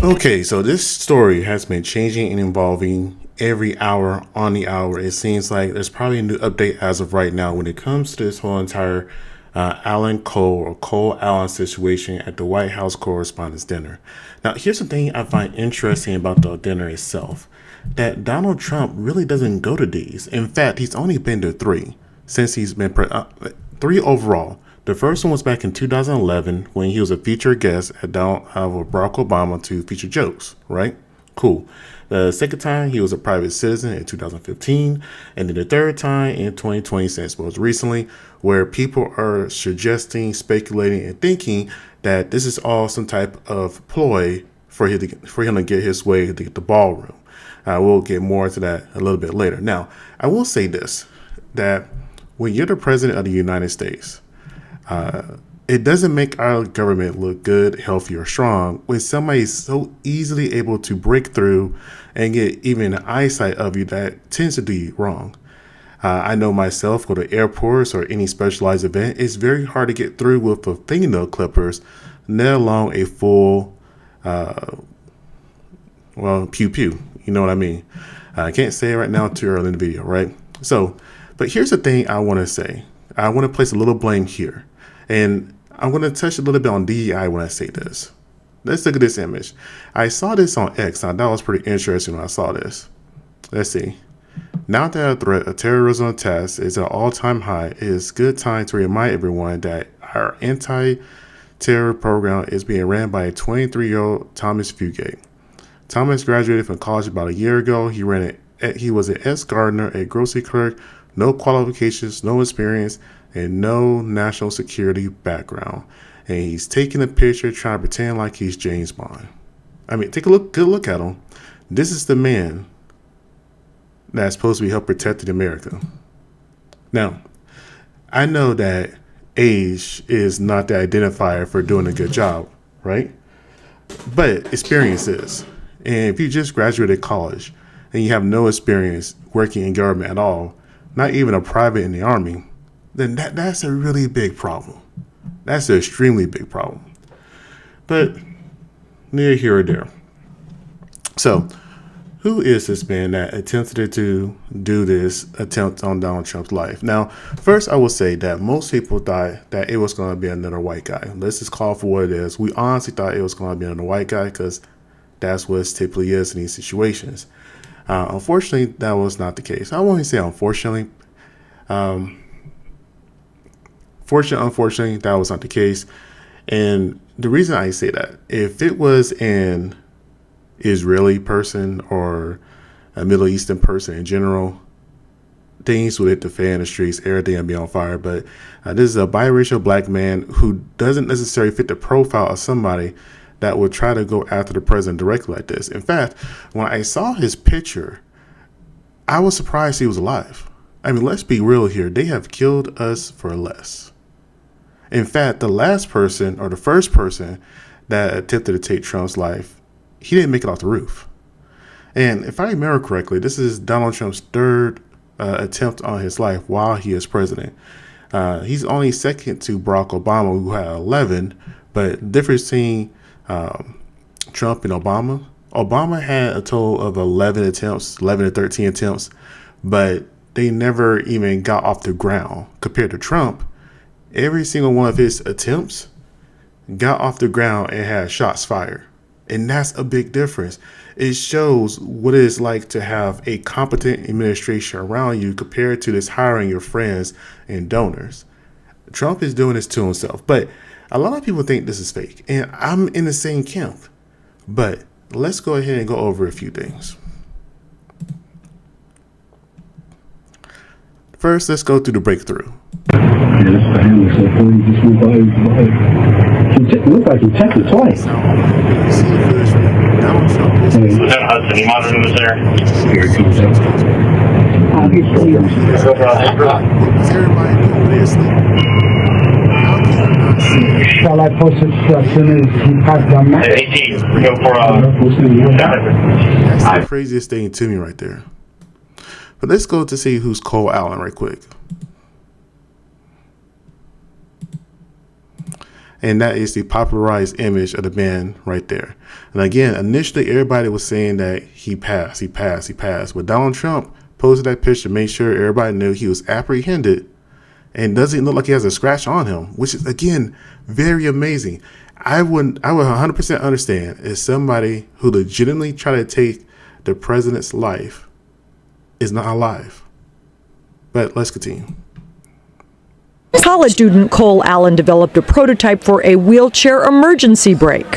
Okay, so this story has been changing and evolving every hour on the hour. It seems like there's probably a new update as of right now when it comes to this whole entire Alan Cole or Cole Allen situation at the White House Correspondents Dinner. Now, here's the thing I find interesting about the dinner itself, that Donald Trump really doesn't go to these. In fact, he's only been to three since he's been three overall. The first one was back in 2011 when he was a featured guest at Barack Obama to feature jokes, right? Cool. The second time, he was a private citizen in 2015. And then the third time in 2020, since most recently, where people are suggesting, speculating, and thinking that this is all some type of ploy for him to get his way to get the ballroom. We'll get more into that a little bit later. Now, I will say this, that when you're the president of the United States, it doesn't make our government look good, healthy, or strong when somebody is so easily able to break through and get even an eyesight of you that tends to do you wrong. I know myself, go to airports or any specialized event, it's very hard to get through with the fingernail clippers, let alone a full, pew pew. You know what I mean? I can't say it right now too early in the video, right? So, but here's the thing I want to say. I want to place a little blame here. And I'm going to touch a little bit on DEI when I say this. Let's look at this image. I saw this on X. Now, that was pretty interesting when I saw this. Let's see. Now that the threat of terrorism attacks is at an all-time high, it is a good time to remind everyone that our anti-terror program is being ran by a 23-year-old Thomas Fugate. Thomas graduated from college about a year ago. He was an ex-gardener, a grocery clerk, no qualifications, no experience, and no national security background. And he's taking a picture trying to pretend like he's James Bond. I mean, take a good look at him. This is the man that's supposed to be help protecting America. Now, I know that age is not the identifier for doing a good job, right? But experience is. And if you just graduated college and you have no experience working in government at all, not even a private in the Army, then that's a really big problem. That's an extremely big problem. But near here or there. So, who is this man that attempted to do this attempt on Donald Trump's life? Now, first I will say that most people thought that it was going to be another white guy. Let's just call for what it is. We honestly thought it was going to be another white guy because that's what it typically is in these situations. Unfortunately, that was not the case. I won't say unfortunately. Unfortunately, that was not the case. And the reason I say that, if it was an Israeli person or a Middle Eastern person in general, things would hit the fan in the streets, everything would be on fire. But this is a biracial black man who doesn't necessarily fit the profile of somebody that would try to go after the president directly like this. In fact, when I saw his picture, I was surprised he was alive. I mean, let's be real here. They have killed us for less. In fact, the last person or the first person that attempted to take Trump's life, he didn't make it off the roof. And if I remember correctly, this is Donald Trump's third attempt on his life while he is president. He's only second to Barack Obama, who had 11. But the difference between Trump and Obama had a total of 11 to 13 attempts, but they never even got off the ground. Compared to Trump, every single one of his attempts got off the ground and had shots fired. And that's a big difference. It shows what it is like to have a competent administration around you compared to this hiring your friends and donors. Trump is doing this to himself. But a lot of people think this is fake. And I'm in the same camp. But let's go ahead and go over a few things. First, let's go through the breakthrough. It looks like he checked it twice. Lieutenant Hudson, you monitoring this there? Obviously. Shall I post it as soon as he passed down Matt? 18, go for That's the craziest thing to me right there. But let's go to see who's Cole Allen right quick. And that is the popularized image of the man right there. And again, initially everybody was saying that he passed. But Donald Trump posted that picture, made sure everybody knew he was apprehended and doesn't look like he has a scratch on him, which is, again, very amazing. I would 100% understand if somebody who legitimately tried to take the president's life is not alive. But let's continue. College student Cole Allen developed a prototype for a wheelchair emergency brake.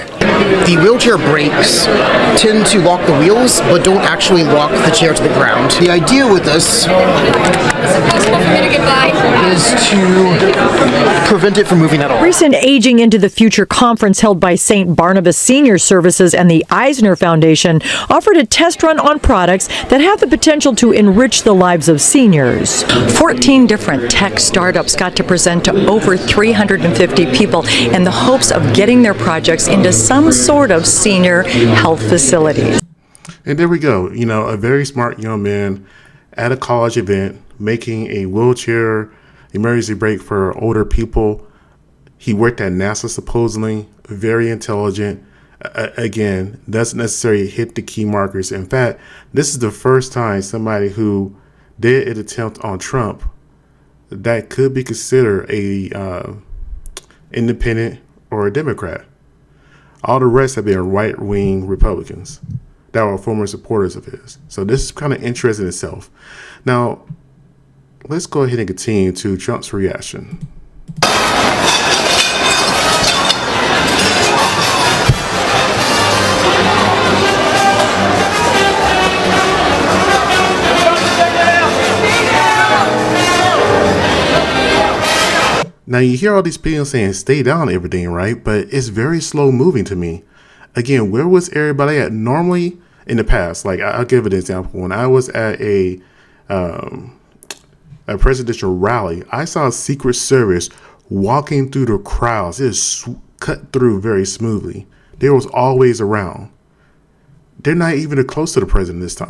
The wheelchair brakes tend to lock the wheels, but don't actually lock the chair to the ground. The idea with this is to prevent it from moving at all. Recent Aging into the Future conference held by St. Barnabas Senior Services and the Eisner Foundation offered a test run on products that have the potential to enrich the lives of seniors. 14 different tech startups got to present to over 350 people in the hopes of getting their projects into some sort of senior health facilities. And there we go. You know, a very smart young man at a college event making a wheelchair emergency brake for older people. He worked at NASA supposedly, very intelligent. Again, doesn't necessarily hit the key markers. In fact, this is the first time somebody who did an attempt on Trump that could be considered a independent or a Democrat. All the rest have been right-wing Republicans that were former supporters of his. So this is kind of interesting itself. Now, let's go ahead and continue to Trump's reaction. Now, you hear all these people saying stay down and everything, right? But it's very slow moving to me. Again, where was everybody at? Normally, in the past, like I'll give an example. When I was at a presidential rally, I saw Secret Service walking through the crowds. It is cut through very smoothly. They was always around. They're not even close to the president this time.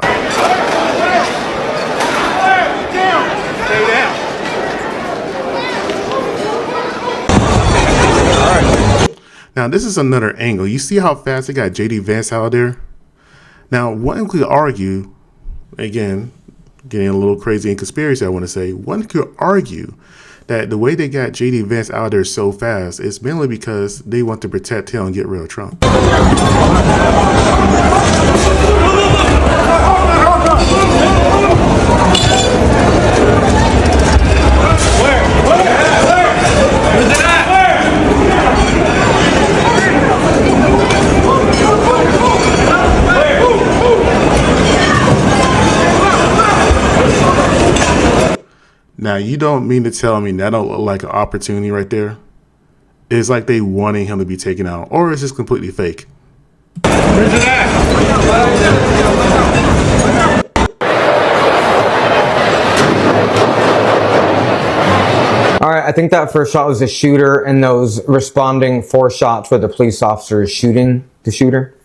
Now, this is another angle. You see how fast they got J.D. Vance out there? Now, one could argue, again, getting a little crazy in conspiracy, I want to say, one could argue that the way they got J.D. Vance out there so fast is mainly because they want to protect him and get rid of Trump. Now, you don't mean to tell me that don't look like an opportunity right there? It's like they wanting him to be taken out, or is this completely fake? Where's it at? All right, I think that first shot was the shooter, and those responding 4 shots where the police officer is shooting the shooter.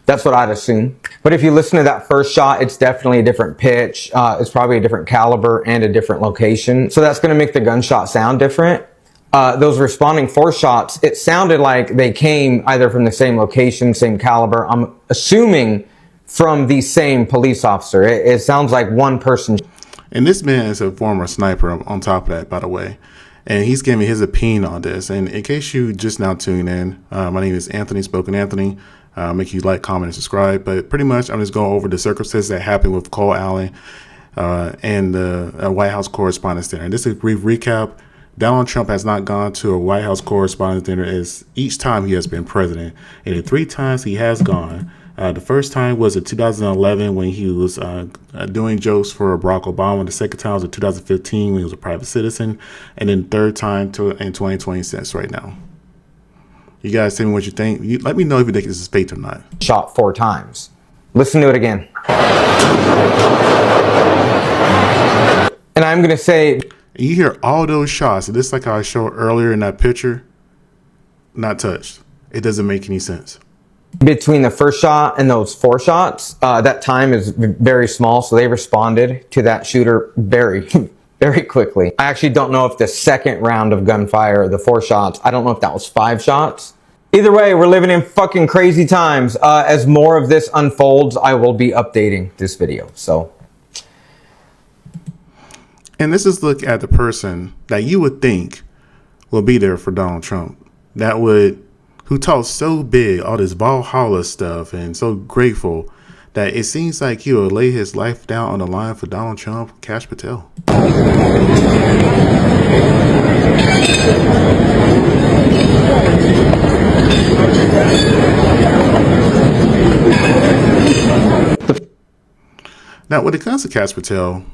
That's what I'd assume. But if you listen to that first shot, it's definitely a different pitch. It's probably a different caliber and a different location. So that's going to make the gunshot sound different. Those responding 4 shots, it sounded like they came either from the same location, same caliber. I'm assuming from the same police officer. It sounds like one person. And this man is a former sniper on top of that, by the way. And he's giving me his opinion on this. And in case you just now tuned in, my name is Anthony, Spoken Anthony. Make you like, comment, and subscribe. But pretty much, I'm just going over the circumstances that happened with Cole Allen and the White House Correspondents Dinner. And just a brief recap, Donald Trump has not gone to a White House Correspondents Dinner as each time he has been president. And the 3 times he has gone, the first time was in 2011 when he was doing jokes for Barack Obama. The second time was in 2015 when he was a private citizen. And then third time in 2020 since right now. You guys tell me what you think. Let me know if you think this is fake or not. Shot 4 times. Listen to it again. And I'm going to say... You hear all those shots. And just like I showed earlier in that picture, not touched. It doesn't make any sense. Between the first shot and those 4 shots, that time is very small. So they responded to that shooter very, very quickly. I actually don't know if the second round of gunfire, the 4 shots, I don't know if that was 5 shots. Either way, we're living in fucking crazy times. As more of this unfolds, I will be updating this video. So, and this is look at the person that you would think will be there for Donald Trump. Who talks so big, all this Valhalla stuff, and so grateful that it seems like he will lay his life down on the line for Donald Trump, Kash Patel. Now, when it comes to Kash Patel,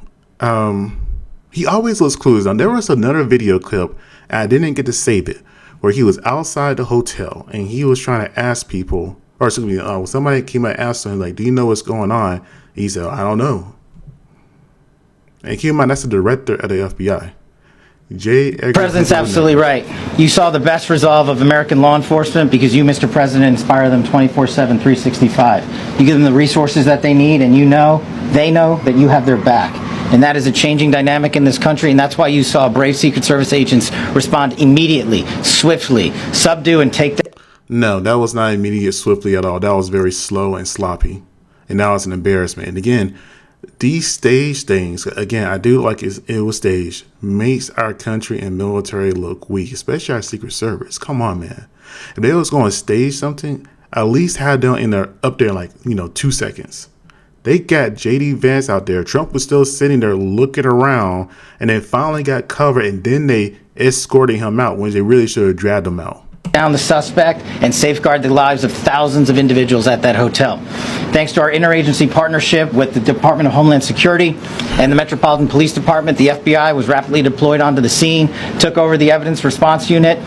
he always looks clueless. Now, there was another video clip, and I didn't get to save it, where he was outside the hotel, and he was trying to ask people, or excuse me, somebody came and asked him, like, do you know what's going on? And he said, I don't know. And keep in mind, that's the director of the FBI. The President's absolutely right. You saw the best resolve of American law enforcement because you, Mr. President, inspire them 24/7, 365. You give them the resources that they need, and they know that you have their back. And that is a changing dynamic in this country, and that's why you saw brave Secret Service agents respond immediately, swiftly, subdue and take the... No, that was not immediate, swiftly at all. That was very slow and sloppy. And now it's an embarrassment. And again, these stage things, again, I do like it was staged, makes our country and military look weak, especially our Secret Service. Come on, man. If they was going to stage something, at least have them up there like, 2 seconds. They got J.D. Vance out there. Trump was still sitting there looking around, and then finally got covered, and then they escorted him out when they really should have dragged him out. Down the suspect and safeguard the lives of thousands of individuals at that hotel. Thanks to our interagency partnership with the Department of Homeland Security and the Metropolitan Police Department, the FBI was rapidly deployed onto the scene, took over the evidence response unit,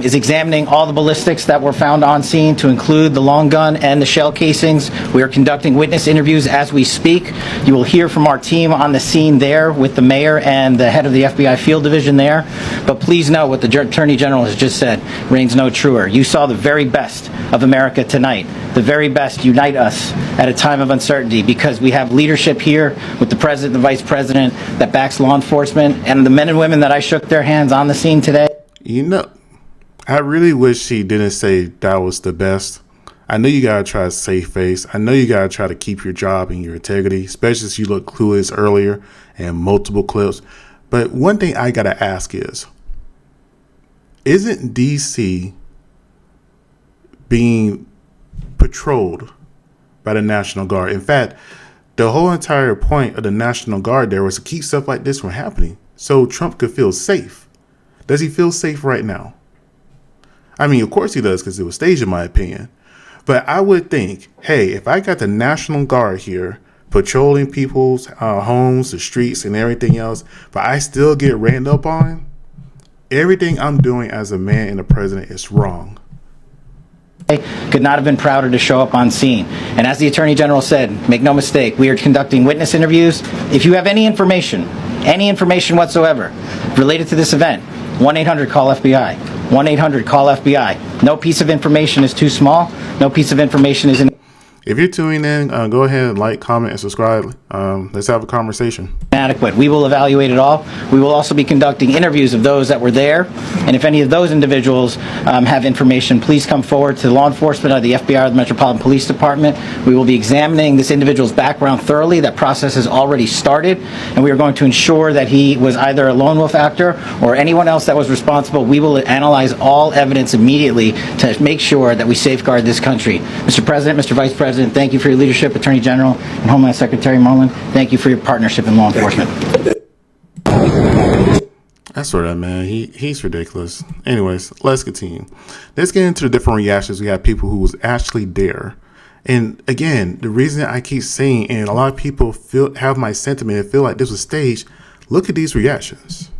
is examining all the ballistics that were found on scene to include the long gun and the shell casings. We are conducting witness interviews as we speak. You will hear from our team on the scene there with the mayor and the head of the FBI field division there. But please know what the Attorney General has just said reigns no truer. You saw the very best of America tonight. The very best unite us at a time of uncertainty because we have leadership here with the President, the Vice President that backs law enforcement, and the men and women that I shook their hands on the scene today. I really wish he didn't say that was the best. I know you gotta try to save face. I know you gotta try to keep your job and your integrity, especially as you look clueless earlier and multiple clips. But one thing I gotta ask is, isn't DC being patrolled by the National Guard? In fact, the whole entire point of the National Guard there was to keep stuff like this from happening, so Trump could feel safe. Does he feel safe right now? I mean, of course he does, because it was staged, in my opinion. But I would think, hey, if I got the National Guard here patrolling people's homes, the streets, and everything else, but I still get ran up on, everything I'm doing as a man and a president is wrong. Could not have been prouder to show up on scene. And as the Attorney General said, make no mistake, we are conducting witness interviews. If you have any information whatsoever related to this event, 1-800-CALL-FBI. 1-800-CALL-FBI. No piece of information is too small. No piece of information is If you're tuning in, go ahead and like, comment, and subscribe. Let's have a conversation. Inadequate. We will evaluate it all. We will also be conducting interviews of those that were there. And if any of those individuals have information, please come forward to law enforcement or the FBI or the Metropolitan Police Department. We will be examining this individual's background thoroughly. That process has already started. And we are going to ensure that he was either a lone wolf actor or anyone else that was responsible. We will analyze all evidence immediately to make sure that we safeguard this country. Mr. President, Mr. Vice President, thank you for your leadership. Attorney General and Homeland Secretary Merlin, thank you for your partnership in law enforcement. I swear that, man, he's ridiculous. Anyways, let's continue. Let's get into the different reactions. We have people who was actually there. And again, the reason I keep saying, and a lot of people have my sentiment and feel like this was staged, look at these reactions.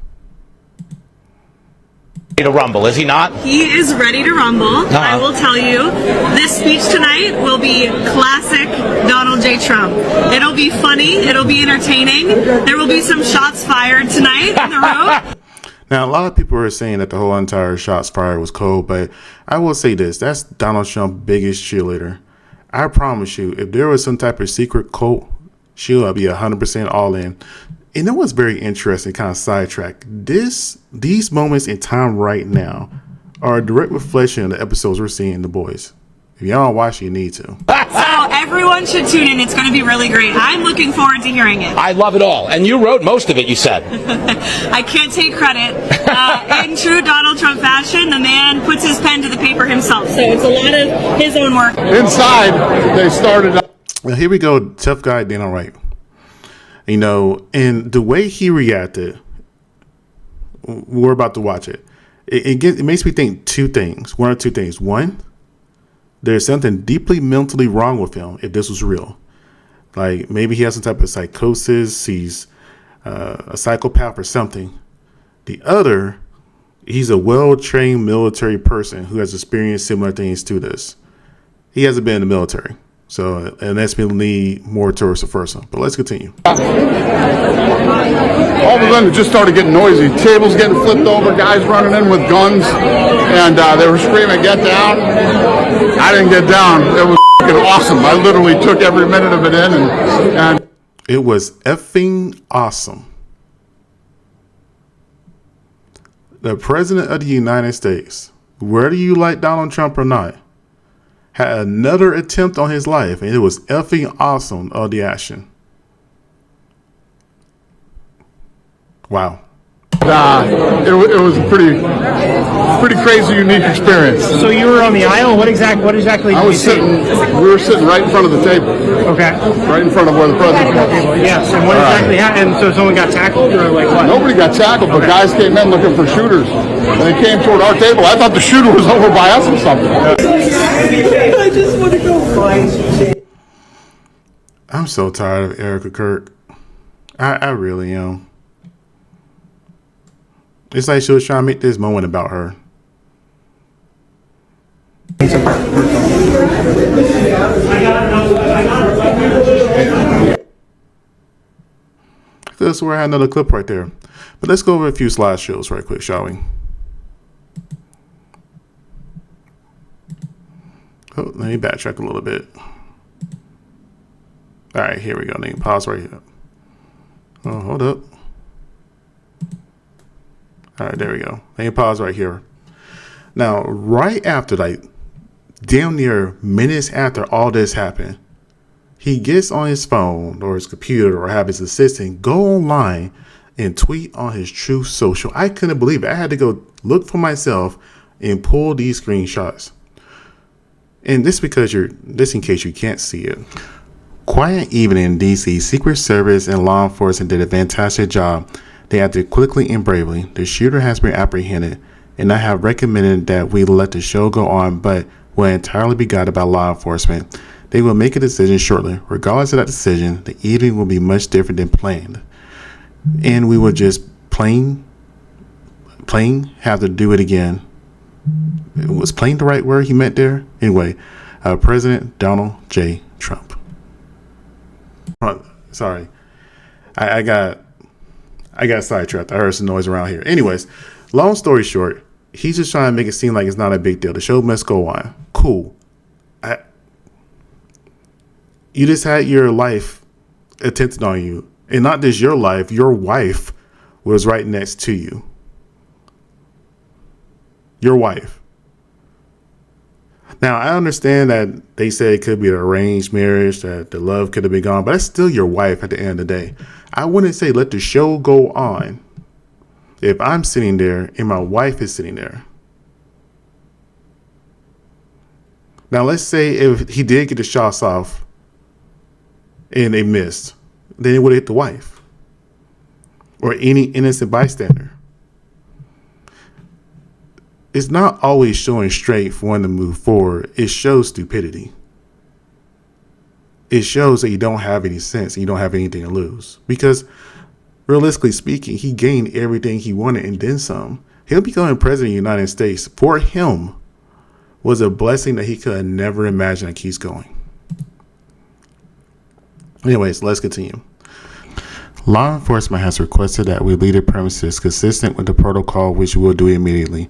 To rumble, is he not? He is ready to rumble. I will tell you, this speech tonight will be classic Donald J. Trump. It'll be funny. It'll be entertaining. There will be some shots fired tonight in the room. Now, a lot of people are saying that the whole entire shots fired was cold, but I will say this. That's Donald Trump's biggest cheerleader. I promise you, if there was some type of secret cult, she'll be 100% all in. You know what's very interesting, kind of sidetrack? These moments in time right now are a direct reflection of the episodes we're seeing in The Boys. If y'all don't watch it, you need to. So everyone should tune in. It's going to be really great. I'm looking forward to hearing it. I love it all. And you wrote most of it, you said. I can't take credit. In true Donald Trump fashion, the man puts his pen to the paper himself. So it's a lot of his own work. Inside, they started. Well, here we go. Tough guy, Dana Wright. You know, and the way he reacted, we're about to watch it. It makes me think one or two things. One, there's something deeply mentally wrong with him if this was real. Like maybe he has some type of psychosis, he's a psychopath or something. The other, he's a well-trained military person who has experienced similar things to this. He hasn't been in the military. So, and that's me lean more towards the first one. But let's continue. All of a sudden, it just started getting noisy. Tables getting flipped over, guys running in with guns, and they were screaming, "Get down!" I didn't get down. It was awesome. I literally took every minute of it in, and it was effing awesome. The President of the United States, whether you like Donald Trump or not, had another attempt on his life, and it was effing awesome of the action. Wow. It was a pretty crazy, unique experience. So you were on the aisle. What exactly did you see? We were sitting right in front of the table. Okay. Right in front of where the president was. Yes. And what exactly happened? So someone got tackled, or like what? Nobody got tackled, but guys came in looking for shooters. And they came toward our table. I thought the shooter was over by us or something. I just want to go find. I'm so tired of Erica Kirk. I really am. It's like she was trying to make this moment about her. I could have swore I had another clip right there. But let's go over a few slideshows right quick, shall we? Oh, let me backtrack a little bit. All right, here we go. Let me pause right here. Oh, hold up. All right, there we go. Let me pause right here. Now, right after, like, damn near minutes after all this happened, he gets on his phone or his computer or have his assistant go online and tweet on his Truth Social. I couldn't believe it. I had to go look for myself and pull these screenshots. And this because this in case you can't see it. Quiet evening in DC, Secret Service and law enforcement did a fantastic job. They acted quickly and bravely. The shooter has been apprehended, and I have recommended that we let the show go on, but will entirely be guided by law enforcement. They will make a decision shortly. Regardless of that decision, the evening will be much different than planned. And we will just plain have to do it again. Was plain the right word he meant there? Anyway, President Donald J. Trump. Sorry. I got sidetracked. I heard some noise around here. Anyways, long story short, he's just trying to make it seem like it's not a big deal. The show must go on. Cool. You just had your life attempted on you. And not just your life, your wife was right next to you. Your wife. Now, I understand that they say it could be an arranged marriage, that the love could have been gone, but that's still your wife at the end of the day. I wouldn't say let the show go on if I'm sitting there and my wife is sitting there. Now, let's say if he did get the shots off and they missed, then it would have hit the wife or any innocent bystander. It's not always showing straight for one to move forward. It shows stupidity. It shows that you don't have any sense and you don't have anything to lose. Because realistically speaking, he gained everything he wanted and then some. Him becoming president of the United States, for him, was a blessing that he could have never imagined that keeps going. Anyways, let's continue. Law enforcement has requested that we leave the premises consistent with the protocol, which we will do immediately.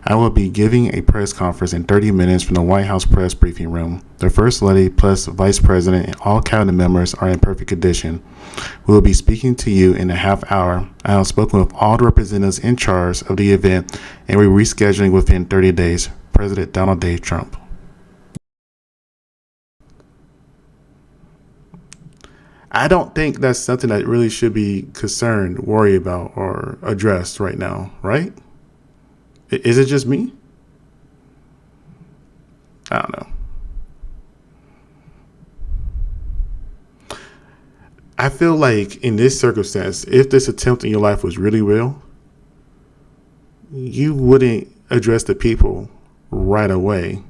I will be giving a press conference in 30 minutes from the White House press briefing room. The First Lady plus Vice President and all cabinet members are in perfect condition. We will be speaking to you in a half hour. I have spoken with all the representatives in charge of the event and we're rescheduling within 30 days. President Donald J. Trump. I don't think that's something that really should be concerned, worried about, or addressed right now, right? Is it just me? I don't know. I feel like in this circumstance, if this attempt in your life was really real, you wouldn't address the people right away.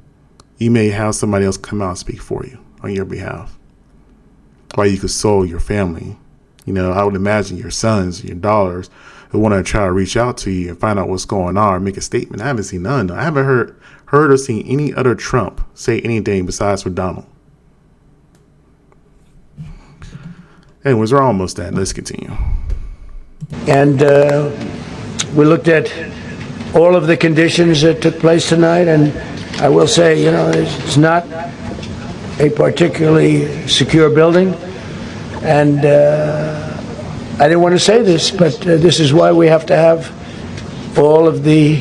You may have somebody else come out and speak for you on your behalf. Or you console your family. You know, I would imagine your sons, your daughters who want to try to reach out to you and find out what's going on or make a statement. I haven't seen none. Though. I haven't heard or seen any other Trump say anything besides for Donald. Anyways, we're almost at. Let's continue. And we looked at all of the conditions that took place tonight, and I will say, you know, it's not a particularly secure building, and I didn't want to say this, but this is why we have to have all of the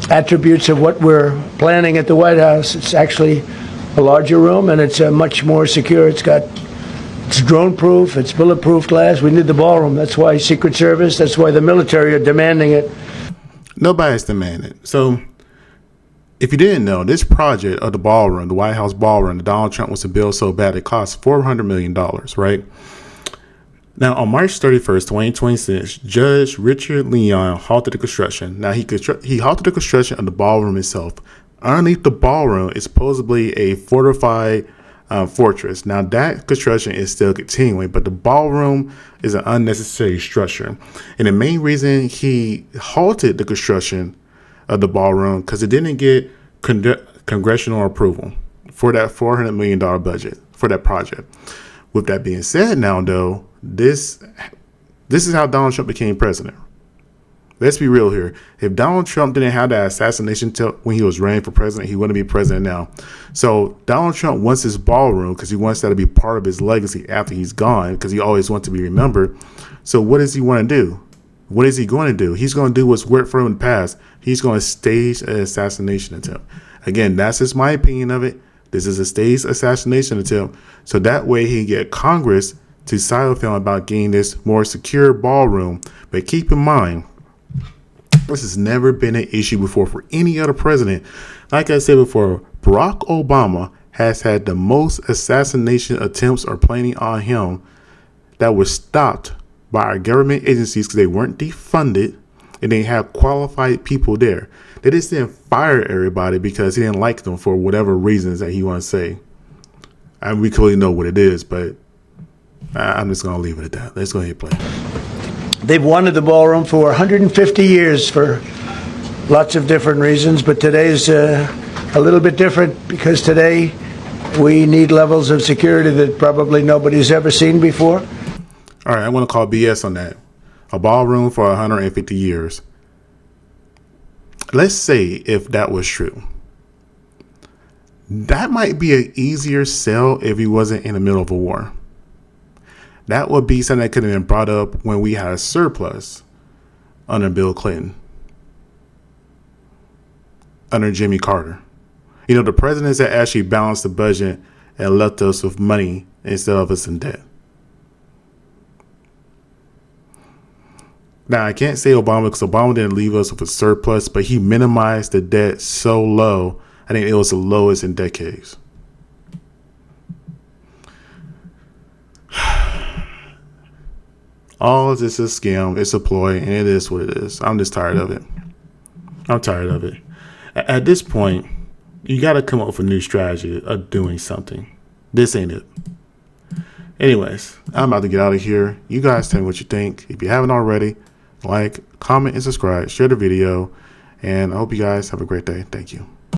attributes of what we're planning at the White House. It's actually a larger room, and it's much more secure. It's drone-proof, it's bulletproof glass. We need the ballroom. That's why Secret Service, that's why the military are demanding it. Nobody's demanding it. So, if you didn't know, this project of the ballroom, the White House ballroom that Donald Trump wants to build so bad, it cost $400 million, right? Now, on March 31st, 2026, Judge Richard Leon halted the construction. Now, he halted the construction of the ballroom itself. Underneath the ballroom is supposedly a fortified fortress. Now, that construction is still continuing, but the ballroom is an unnecessary structure. And the main reason he halted the construction of the ballroom because it didn't get congressional approval for that $400 million budget for that project. With that being said, now though, this is how Donald Trump became president. Let's be real here. If Donald Trump didn't have that assassination when he was running for president, he wouldn't be president now. So Donald Trump wants his ballroom because he wants that to be part of his legacy after he's gone, because he always wants to be remembered. So what does he want to do? What is he going to do? He's going to do what's worked for him in the past. He's going to stage an assassination attempt. Again, that's just my opinion of it. This is a staged assassination attempt. So that way he can get Congress to side with him about getting this more secure ballroom. But keep in mind, this has never been an issue before for any other president. Like I said before, Barack Obama has had the most assassination attempts or planning on him that was stopped by our government agencies because they weren't defunded and they have qualified people there. They just didn't fire everybody because he didn't like them for whatever reasons that he wants to say. And we clearly know what it is, but I'm just going to leave it at that. Let's go ahead and play. They've wanted the ballroom for 150 years for lots of different reasons, but today's a little bit different because today we need levels of security that probably nobody's ever seen before. All right, I want to call BS on that. A ballroom for 150 years. Let's say if that was true. That might be an easier sell if he wasn't in the middle of a war. That would be something that could have been brought up when we had a surplus under Bill Clinton, under Jimmy Carter. You know, the presidents that actually balanced the budget and left us with money instead of us in debt. Now, I can't say Obama because Obama didn't leave us with a surplus, but he minimized the debt so low. I think it was the lowest in decades. All of this is a scam. It's a ploy, and it is what it is. I'm just tired of it. I'm tired of it. At this point, you got to come up with a new strategy of doing something. This ain't it. Anyways, I'm about to get out of here. You guys tell me what you think. If you haven't already, like, comment, and subscribe. Share the video. And I hope you guys have a great day. Thank you.